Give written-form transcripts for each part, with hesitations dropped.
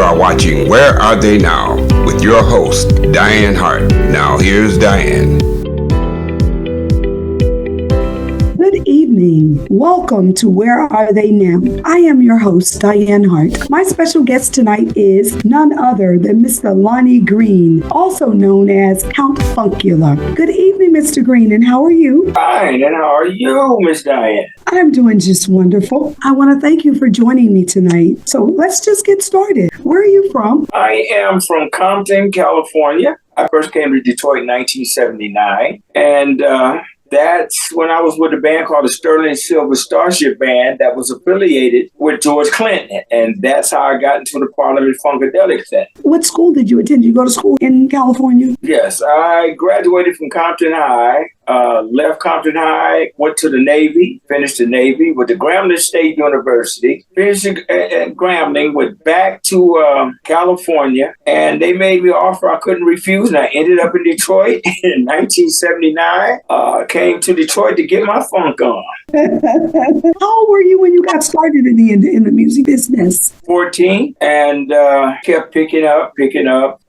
are watching Where Are They Now with your host, Dianne Hart. Now here's Dianne. Good evening. Welcome to Where Are They Now? I am your host, Dianne Hart. My special guest tonight is none other than Mr. Lonnie Green, also known as Count Funkula. Good evening, Mr. Green, and how are you? Fine, and how are you, Miss Dianne? I'm doing just wonderful. I want to thank you for joining me tonight. So let's just get started. Where are you from? I am from Compton, California. I first came to Detroit in 1979, and that's when I was with a band called the Sterling Silver Starship Band that was affiliated with George Clinton. And that's how I got into the Parliament Funkadelic thing. What school did you attend? Did you go to school in California? Yes, I graduated from Compton High, left Compton High, went to the Navy, finished the Navy, with the Grambling State University, finished at Grambling, went back to California, and they made me an offer I couldn't refuse, and I ended up in Detroit in 1979. Came to Detroit to get my funk on. How old were you when you got started in the music business? 14, and kept picking up.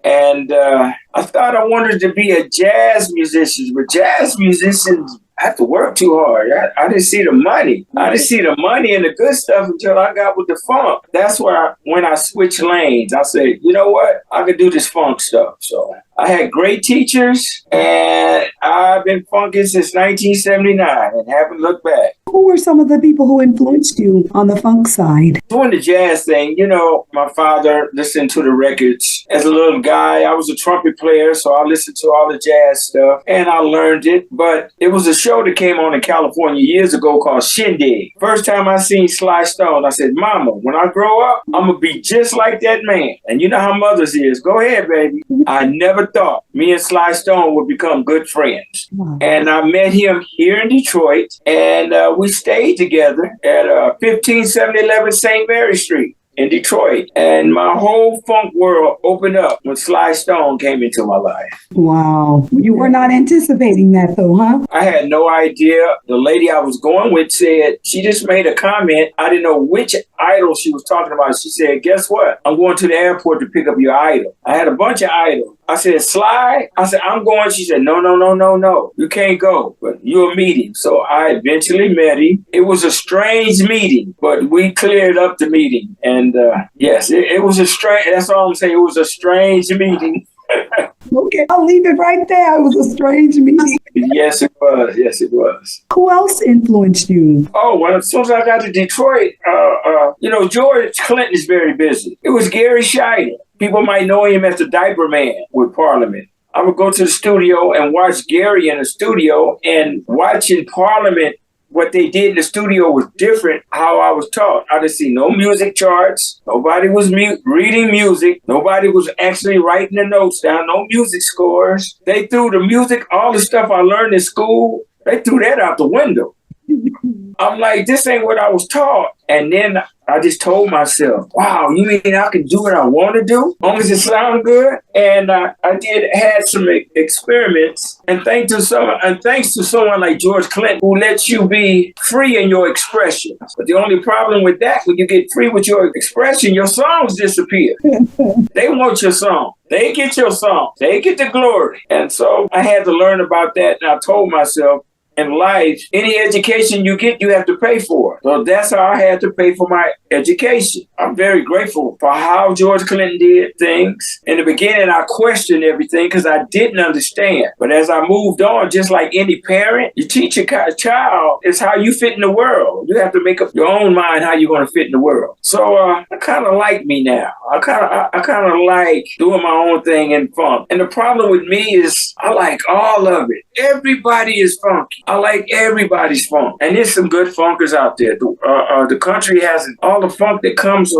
And I thought I wanted to be a jazz musician, but jazz musicians have to work too hard. I didn't see the money. I didn't see the money and the good stuff until I got with the funk. That's where when I switched lanes, I said, you know what? I could do this funk stuff. So I had great teachers, and I've been funking since 1979 and haven't looked back. Who were some of the people who influenced you on the funk side? Doing the jazz thing, my father listened to the records. As a little guy, I was a trumpet player, so I listened to all the jazz stuff, and I learned it. But it was a show that came on in California years ago called Shindig. First time I seen Sly Stone, I said, Mama, when I grow up, I'm going to be just like that man. And you know how mothers is. Go ahead, baby. I never thought me and Sly Stone would become good friends. Wow. And I met him here in Detroit, and we stayed together at 157011 St. Mary Street in Detroit. And my whole funk world opened up when Sly Stone came into my life. Wow. You were not anticipating that though, huh? I had no idea. The lady I was going with said, she just made a comment. I didn't know which idol she was talking about. She said, guess what? I'm going to the airport to pick up your idol. I had a bunch of idols. I said, Sly? I said, I'm going. She said, no. You can't go, but you'll meet him. So I eventually met him. It was a strange meeting, but we cleared up the meeting. And yes, it was a strange, that's all I'm saying. It was a strange meeting. Okay, I'll leave it right there. It was a strange meeting. Yes, it was. Who else influenced you? Oh, well, as soon as I got to Detroit, George Clinton is very busy. It was Gary Scheider. People might know him as the Diaper Man with Parliament. I would go to the studio and watch Gary in the studio, and watching Parliament, what they did in the studio was different how I was taught. I didn't see no music charts. Nobody was reading music. Nobody was actually writing the notes down. No music scores. They threw the music, all the stuff I learned in school, they threw that out the window. I'm like, this ain't what I was taught. And then I just told myself, wow, you mean I can do what I want to do? As long as it sounds good? And I had some experiments. And thanks to someone like George Clinton, who lets you be free in your expression. But the only problem with that, when you get free with your expression, your songs disappear. They want your song. They get your song. They get the glory. And so I had to learn about that. And I told myself, in life, any education you get, you have to pay for. So that's how I had to pay for my education. I'm very grateful for how George Clinton did things. In the beginning, I questioned everything because I didn't understand. But as I moved on, just like any parent, you teach a child is how you fit in the world. You have to make up your own mind how you're going to fit in the world. So I kind of like me now. I kind of like doing my own thing in funk. And the problem with me is I like all of it. Everybody is funky. I like everybody's funk. And there's some good funkers out there. The country has all the funk that comes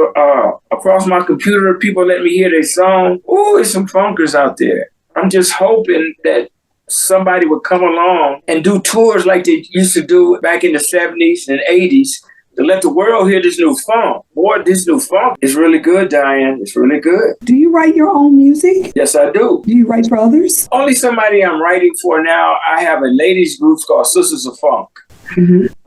across my computer. People let me hear their song. Ooh, there's some funkers out there. I'm just hoping that somebody would come along and do tours like they used to do back in the 70s and 80s to let the world hear this new funk. Boy, this new funk is really good, Dianne. It's really good. Do you write your own music? Yes, I do. Do you write for others? Only somebody I'm writing for now. I have a ladies group called Sisters of Funk.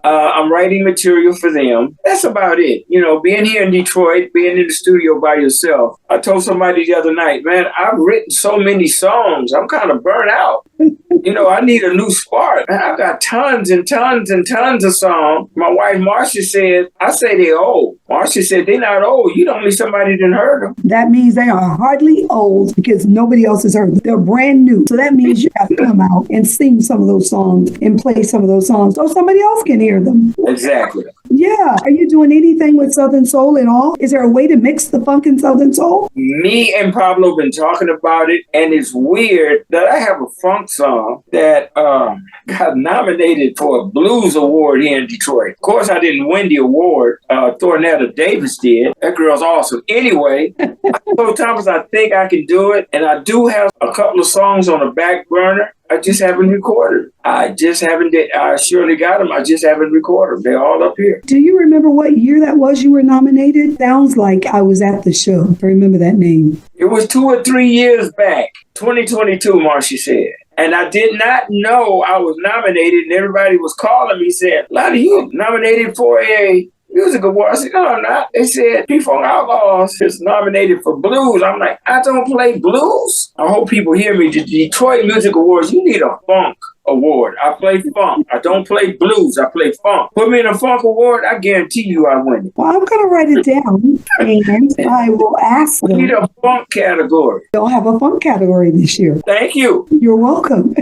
I'm writing material for them. That's about it. You know, being here in Detroit, being in the studio by yourself. I told somebody the other night, man, I've written so many songs. I'm kind of burnt out. You know, I need a new spark. I've got tons and tons and tons of songs. My wife, Marcia, said, I say they're old. Marcia said, they're not old. You don't need somebody that heard them. That means they are hardly old because nobody else has heard them. They're brand new. So that means you have to come out and sing some of those songs and play some of those songs so somebody else can hear them. Exactly. Yeah. Are you doing anything with Southern Soul at all? Is there a way to mix the funk and Southern Soul? Me and Pablo have been talking about it, and it's weird that I have a funk song that got nominated for a blues award here in Detroit. Of course, I didn't win the award. Thornetta Davis did. That girl's awesome. Anyway, I told Thomas I think I can do it, and I do have a couple of songs on the back burner. I just haven't recorded. I surely got them. I just haven't recorded them. They're all up here. Do you remember what year that was you were nominated? Sounds like I was at the show. I remember that name. It was 2 or 3 years back. 2022, Marcia said. And I did not know I was nominated, and everybody was calling me saying, Lonnie, you nominated for a music award. I said, no, I'm not. They said, P-Funk Outlaws is nominated for blues. I'm like, I don't play blues. I hope people hear me. The Detroit Music Awards, you need a funk award. I play funk. I don't play blues. I play funk. Put me in a funk award, I guarantee you I win it. Well, I'm going to write it down, and I will ask them. We need a funk category. They'll have a funk category this year. Thank you. You're welcome.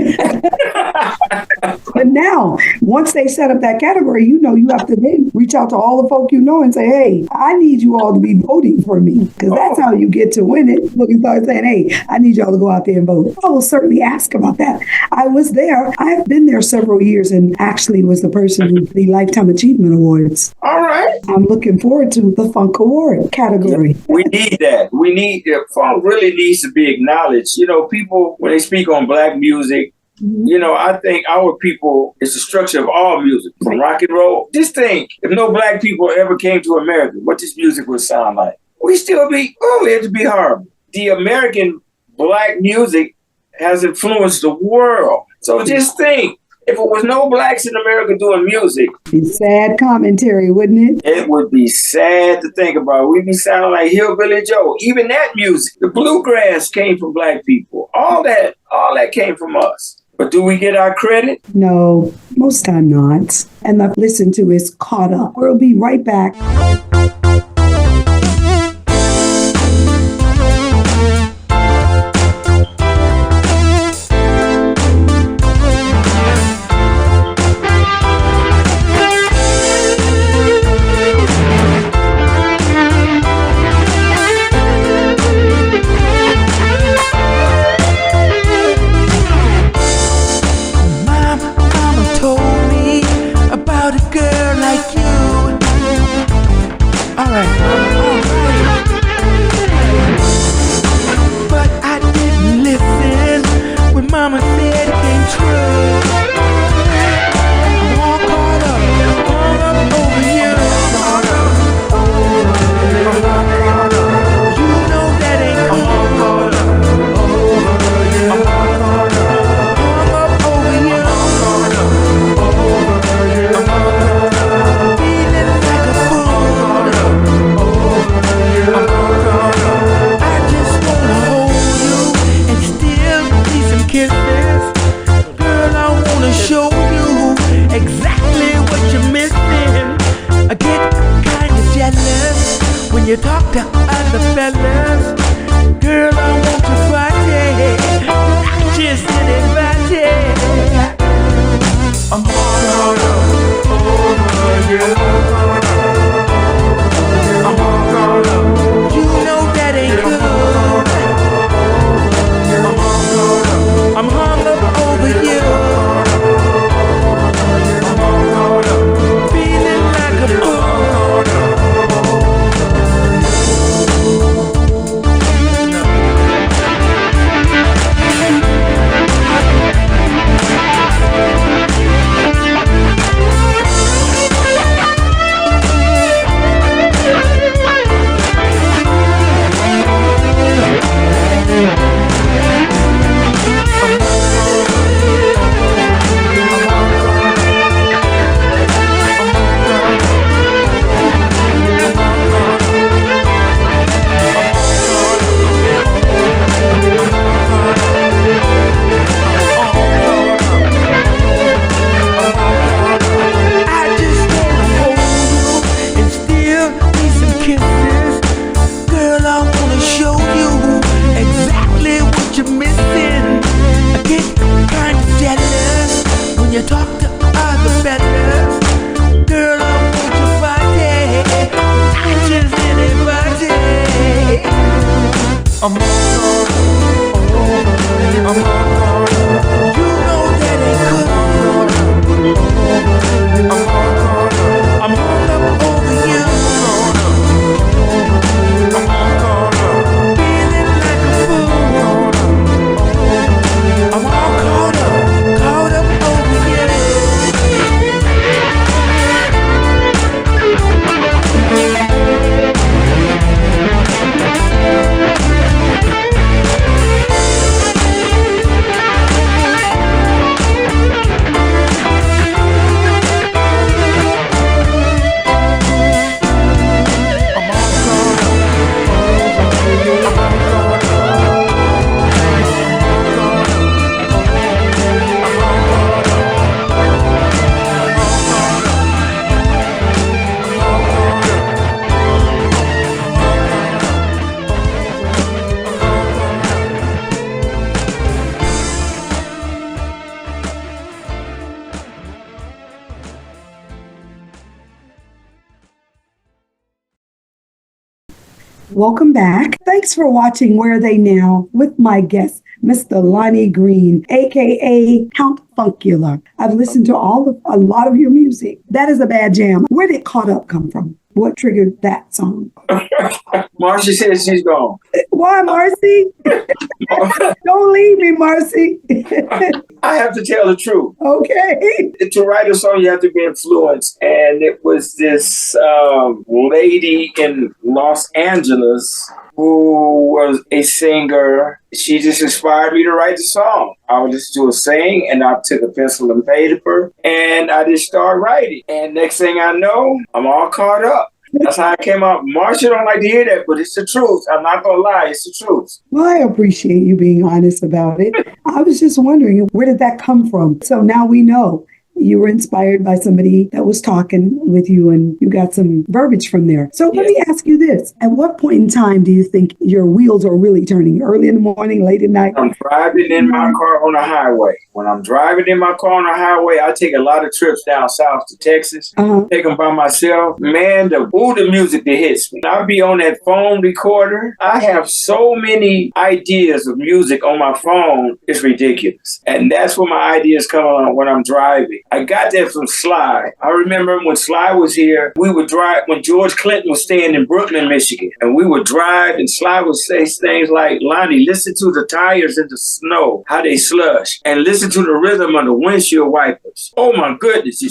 But now, once they set up that category, you know you have to then reach out to all the folk you know and say, hey, I need you all to be voting for me, because that's how you get to win it. Look and start saying, hey, I need y'all to go out there and vote. I will certainly ask about that. I was there. I've been there several years and actually was the person who did the Lifetime Achievement Awards. All right. I'm looking forward to the Funk Award category. We need that. Funk really needs to be acknowledged. You know, people, when they speak on Black music, you know, I think our people, it's the structure of all music, from rock and roll. Just think, if no Black people ever came to America, what this music would sound like. It'd be horrible. The American Black music has influenced the world. So just think, if it was no Blacks in America doing music. It's sad commentary, wouldn't it? It would be sad to think about. We'd be sounding like Hillbilly Joe. Even that music, the bluegrass came from Black people. All that came from us. But do we get our credit? No, most time not. And the Listen To is Caught Up. We'll be right back. You talk to other fellas, girl, I want to fight it, not just anybody. I'm all over you. I'm all over. You know that ain't good. I'm hung up over you. Feeling like a fool. kisses. Girl, I wanna show you exactly what you're missing. I get kinda jealous when you talk to other fellas. Girl, I want your body, not just anybody. I'm all caught up. You know that ain't good. I'm all up over you. Feeling like a fool. I'm all caught up over you. Welcome back. Thanks for watching Where Are They Now with my guest, Mr. Lonnie Green, aka Count Funkula. I've listened to a lot of your music. That is a bad jam. Where did Caught Up come from? What triggered that song? Marcy says she's gone. Why, Marcy? Don't leave me, Marcy. I have to tell the truth. Okay. To write a song, you have to be influenced. And it was this lady in Los Angeles who was a singer. She just inspired me to write the song. I would just do a sing, and I took a pencil and paper, and I just started writing. And next thing I know, I'm all caught up. That's how I came out. Marcia don't like to hear that, but it's the truth. I'm not going to lie. It's the truth. Well, I appreciate you being honest about it. I was just wondering, where did that come from? So now we know. You were inspired by somebody that was talking with you and you got some verbiage from there. So let me ask you this. At what point in time do you think your wheels are really turning? Early in the morning, late at night? I'm driving in my car on the highway. When I'm driving in my car on the highway, I take a lot of trips down south to Texas. Take them by myself. Man, the music that hits me. I'll be on that phone recorder. I have so many ideas of music on my phone. It's ridiculous. And that's where my ideas come on when I'm driving. I got that from Sly. I remember when Sly was here, we would drive, when George Clinton was staying in Brooklyn, Michigan, and we would drive and Sly would say things like, Lonnie, listen to the tires in the snow, how they slush, and listen to the rhythm of the windshield wipers. Oh my goodness.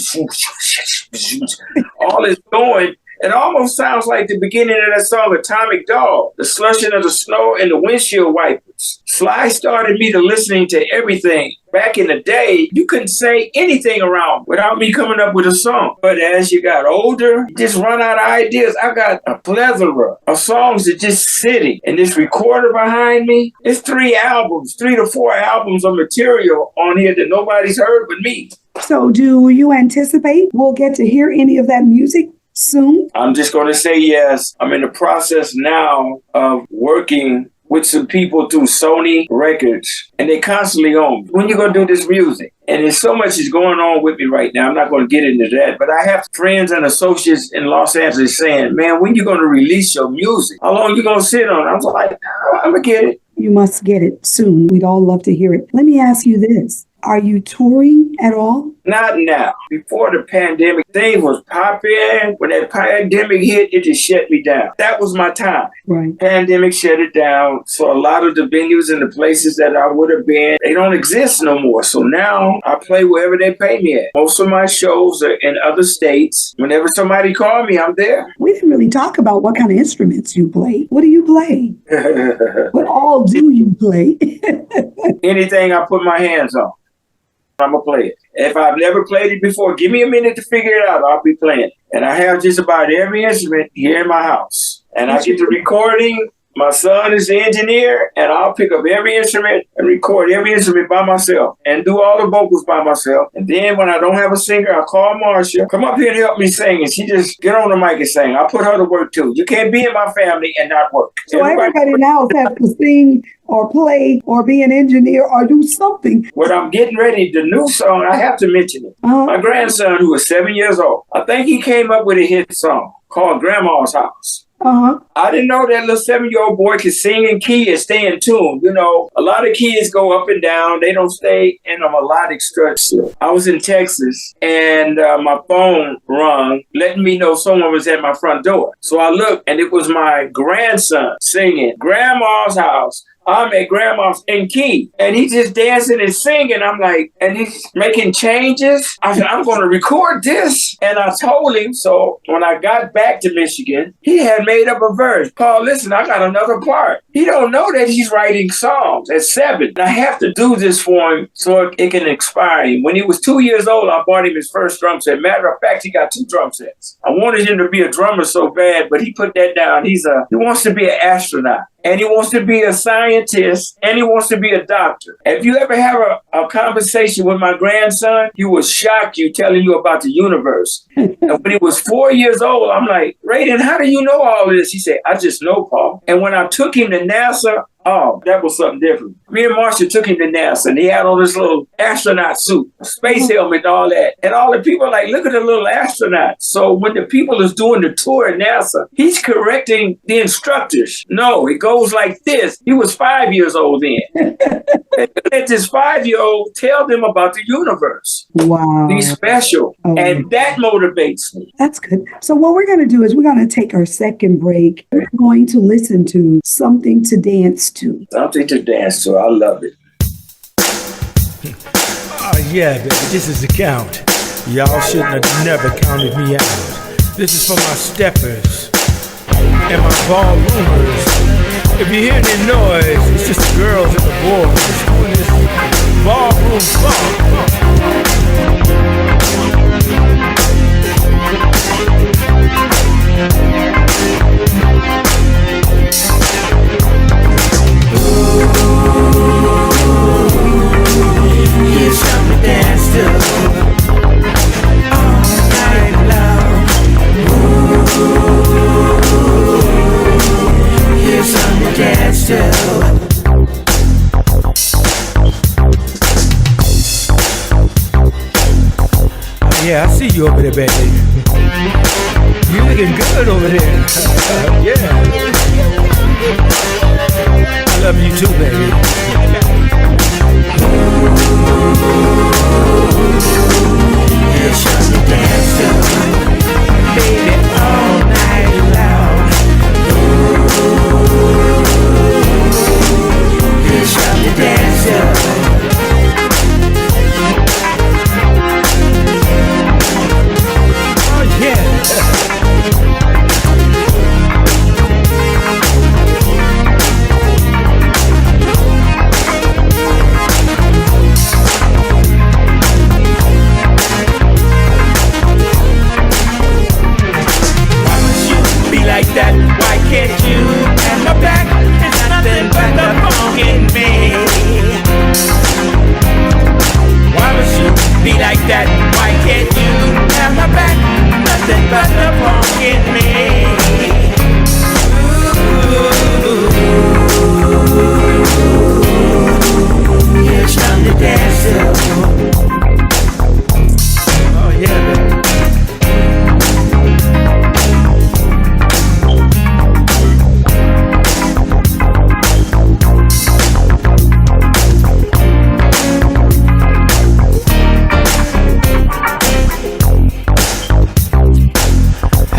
All is going. It almost sounds like the beginning of that song, Atomic Dog, the slushing of the snow and the windshield wipers. Sly started me to listening to everything. Back in the day, you couldn't say anything around without me coming up with a song. But as you got older, you just run out of ideas. I got a plethora of songs that just sitting. And this recorder behind me, it's 3 to 4 albums of material on here that nobody's heard but me. So do you anticipate we'll get to hear any of that music soon? I'm just going to say yes. I'm in the process now of working with some people through Sony Records, and they constantly on me. When you going to do this music? And there's so much is going on with me right now. I'm not going to get into that, but I have friends and associates in Los Angeles saying, man, when you going to release your music? How long you going to sit on it? I was like, I'm going to get it. You must get it soon. We'd all love to hear it. Let me ask you this. Are you touring at all? Not now. Before the pandemic, things was popping. When that pandemic hit, it just shut me down. That was my time. Right. Pandemic shut it down. So a lot of the venues and the places that I would have been, they don't exist no more. So now I play wherever they pay me at. Most of my shows are in other states. Whenever somebody call me, I'm there. We didn't really talk about what kind of instruments you play. What do you play? What all do you play? Anything I put my hands on, I'm going to play it. If I've never played it before, give me a minute to figure it out. I'll be playing it. And I have just about every instrument here in my house. And I get the recording My son is the engineer, and I'll pick up every instrument and record every instrument by myself and do all the vocals by myself. And then when I don't have a singer, I call Marcia, come up here and help me sing. And she just get on the mic and sing. I put her to work too. You can't be in my family and not work. So everybody now has to sing or play or be an engineer or do something. When I'm getting ready, the new song, I have to mention it. My grandson, who was 7 years old, I think he came up with a hit song called Grandma's House. I didn't know that little 7-year-old boy could sing in key and stay in tune. You know, a lot of kids go up and down. They don't stay in a melodic structure. I was in Texas and my phone rung, letting me know someone was at my front door. So I looked and it was my grandson singing Grandma's House. I'm at Grandma's in key. And he's just dancing and singing. I'm like, and he's making changes. I said, I'm going to record this. And I told him, so when I got back to Michigan, he had made up a verse. Paul, listen, I got another part. He don't know that he's writing songs at 7. I have to do this for him so it can inspire him. When he was 2 years old, I bought him his first drum set. Matter of fact, he got 2 drum sets. I wanted him to be a drummer so bad, but he put that down. He wants to be an astronaut. And he wants to be a scientist, and he wants to be a doctor. If you ever have a conversation with my grandson, he will shock you telling you about the universe. And when he was 4 years old, I'm like, Raiden, how do you know all this? He said, I just know, Paul. And when I took him to NASA, oh, that was something different. Me and Marcia took him to NASA, and he had on this little astronaut suit, space helmet, all that. And all the people are like, look at the little astronaut. So when the people is doing the tour at NASA, he's correcting the instructors. No, it goes like this. He was 5 years old then. Let this 5-year-old tell them about the universe. Wow. He's special. And that motivates me. That's good. So what we're going to do is we're going to take our second break. We're going to listen to Something to Dance to. Something to dance to. I love it. Oh, yeah, baby. This is the count. Y'all shouldn't have never counted me out. This is for my steppers and my ballroomers. If you hear any noise, it's just the girls and the boys doing this ballroom funk. Here's something to dance to all night long. Here's something to dance to. Yeah, I see you over there, baby. You looking good over there. Yeah. I love you too, baby. Here's something to dance to, baby, all night long. Here's something to dance to. Oh yeah. Like that, why can't you? And my back is nothing but the funk in me. Why must you be like that? Why can't you? And my back, nothing but the funk in me. Ooh, here's something to dance to. Oh yeah, baby.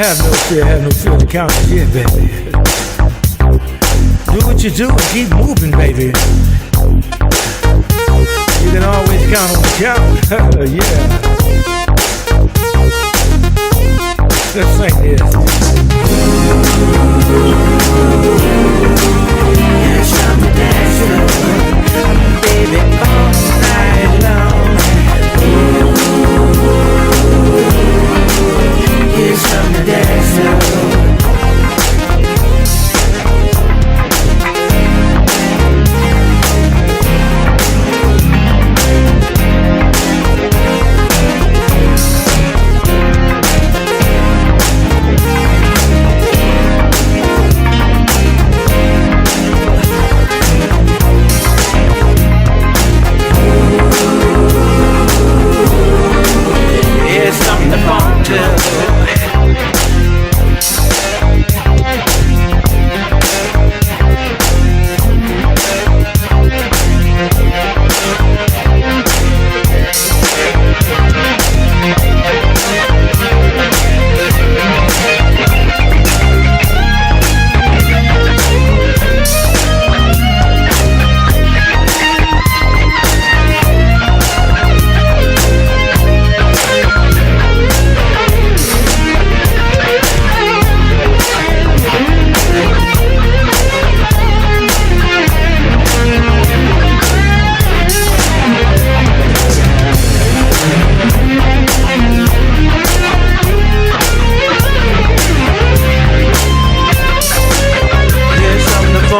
Have no fear to count it, yeah, baby. Do what you do and keep moving, baby. You can always count on the count, yeah. Let's sing this. Here's something to dance to, baby, all night long. Here's something to dance to.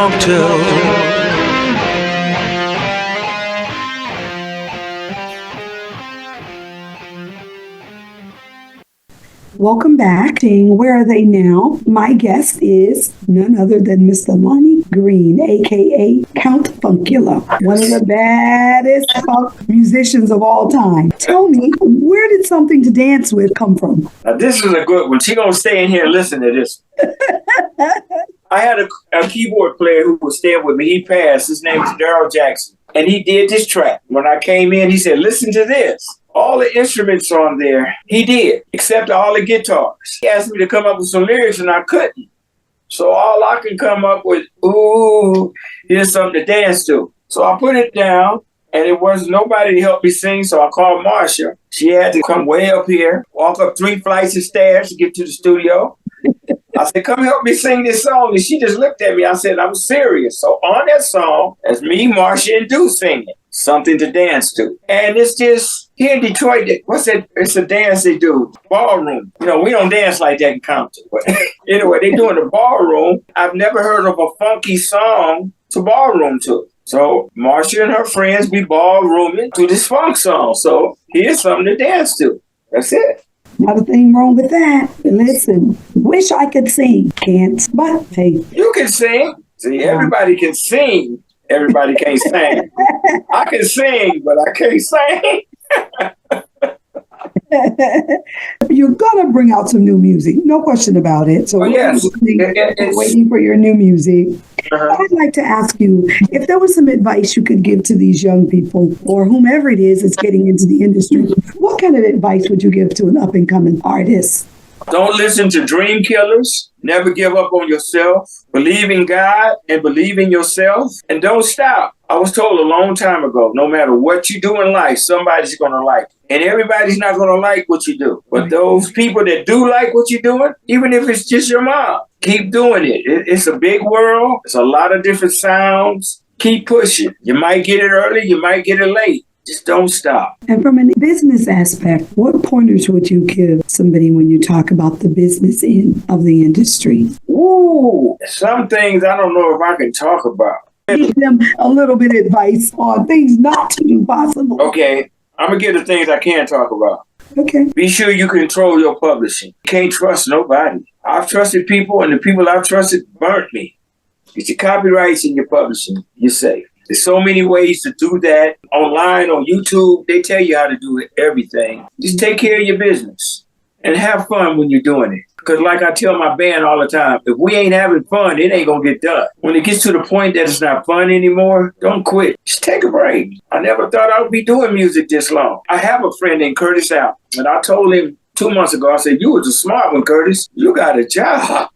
belong to. Welcome back to Where Are They Now? My guest is none other than Mr. Lonnie Green, a.k.a. Count Funkula, one of the baddest funk musicians of all time. Tell me, where did Something to Dance With come from? Now, this is a good one. She's going to stay in here and listen to this. I had a keyboard player who was staying with me. He passed. His name is Daryl Jackson. And he did this track. When I came in, he said, listen to this. All the instruments on there, he did, except all the guitars. He asked me to come up with some lyrics, and I couldn't. So all I could come up with, ooh, here's something to dance to. So I put it down, and it was nobody to help me sing, so I called Marsha. She had to come way up here, walk up 3 flights of stairs to get to the studio. I said, come help me sing this song. And she just looked at me. I said, I'm serious. So on that song, that's me, Marsha, and Du singing Something to Dance To. And it's just, here in Detroit, what's that? It's a dance they do, ballroom. You know, we don't dance like that in Compton. But anyway, they do in the ballroom. I've never heard of a funky song to ballroom to. So Marsha and her friends be ballrooming to this funk song. So here's something to dance to. That's it. Not a thing wrong with that. Listen, wish I could sing. Can't, but hey. You can sing. See, everybody can sing. Everybody can't sing. I can sing, but I can't sing. You're going to bring out some new music. No question about it. So yes. We're waiting for your new music. I'd like to ask you if there was some advice you could give to these young people or whomever it is that's getting into the industry. What kind of advice would you give to an up-and-coming artist? Don't listen to dream killers. Never give up on yourself. Believe in God and believe in yourself. And don't stop. I was told a long time ago, no matter what you do in life, somebody's going to like it. And everybody's not going to like what you do. But those people that do like what you're doing, even if it's just your mom, keep doing it. It's a big world. It's a lot of different sounds. Keep pushing. You might get it early. You might get it late. Just don't stop. And from a business aspect, what pointers would you give somebody when you talk about the business end of the industry? Ooh, some things I don't know if I can talk about. Give them a little bit of advice on things not to do possible. Okay, I'm going to give the things I can talk about. Okay. Be sure you control your publishing. You can't trust nobody. I've trusted people, and the people I've trusted burnt me. Get your copyrights in your publishing. You're safe. There's so many ways to do that. Online, on YouTube, they tell you how to do everything. Just take care of your business and have fun when you're doing it. Because like I tell my band all the time, if we ain't having fun, it ain't going to get done. When it gets to the point that it's not fun anymore, don't quit. Just take a break. I never thought I would be doing music this long. I have a friend named Curtis Out, and I told him 2 months ago, I said, you was a smart one, Curtis. You got a job.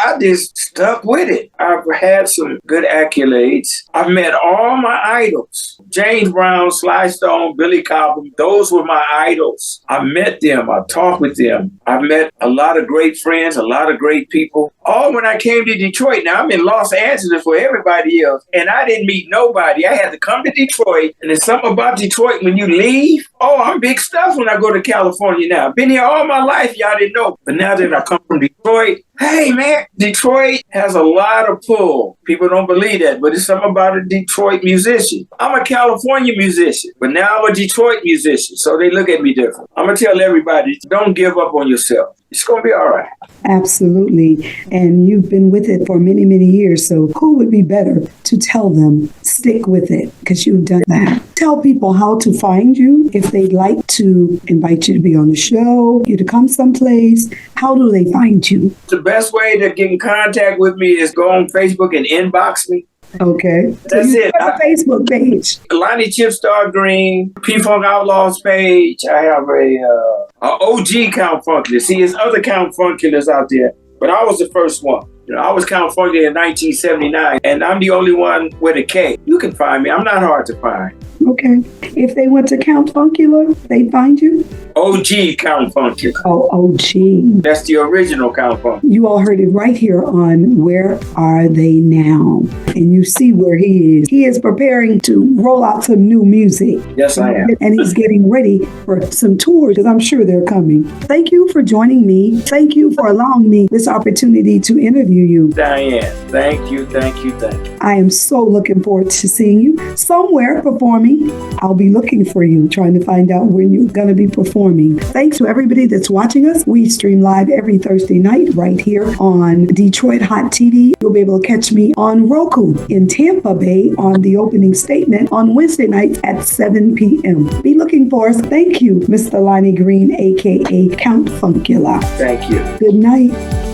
I just stuck with it. I've had some good accolades. I've met all my idols. James Brown, Sly Stone, Billy Cobham, those were my idols. I met them. I talked with them. I met a lot of great friends, a lot of great people. All when I came to Detroit. Now, I'm in Los Angeles for everybody else, and I didn't meet nobody. I had to come to Detroit, and there's something about Detroit when you leave. Oh, I'm big stuff when I go to California now. I've been here all my life. Y'all didn't know. But now that I come from Detroit, hey, man, Detroit has a lot of pull. People don't believe that, but it's something about a Detroit musician. I'm a California musician, but now I'm a Detroit musician, so they look at me different. I'm going to tell everybody, don't give up on yourself. It's going to be all right. Absolutely. And you've been with it for many, many years, so who would be better to tell them, stick with it, because you've done that. Tell people how to find you if they'd like to invite you to be on the show, you to come someplace. How do they find you? The best way to get in contact with me is go on Facebook and inbox me. Okay. That's it. A Facebook page. Lonnie Chipstar Green, P-Funk Outlaws page. I have a OG Count Funkula. See, there's other Count Funkulas out there, but I was the first one. You know, I was Count Funkula in 1979, and I'm the only one with a K. You can find me. I'm not hard to find. Okay. If they went to Count Funkula, they'd find you? OG Count Funkula. Oh, OG. That's the original Count Funkula. You all heard it right here on Where Are They Now? And you see where he is. He is preparing to roll out some new music. Yes, I am. And he's getting ready for some tours, because I'm sure they're coming. Thank you for joining me. Thank you for allowing me this opportunity to interview you. Dianne, thank you, thank you, thank you. I am so looking forward to seeing you somewhere performing. I'll be looking for you, trying to find out when you're going to be performing. Thanks to everybody that's watching us. We stream live every Thursday night right here on Detroit Hot TV. You'll be able to catch me on Roku in Tampa Bay on the opening statement on Wednesday nights at 7 p.m. Be looking for us. Thank you, Mr. Lonnie Green, a.k.a. Count Funkula. Thank you. Good night.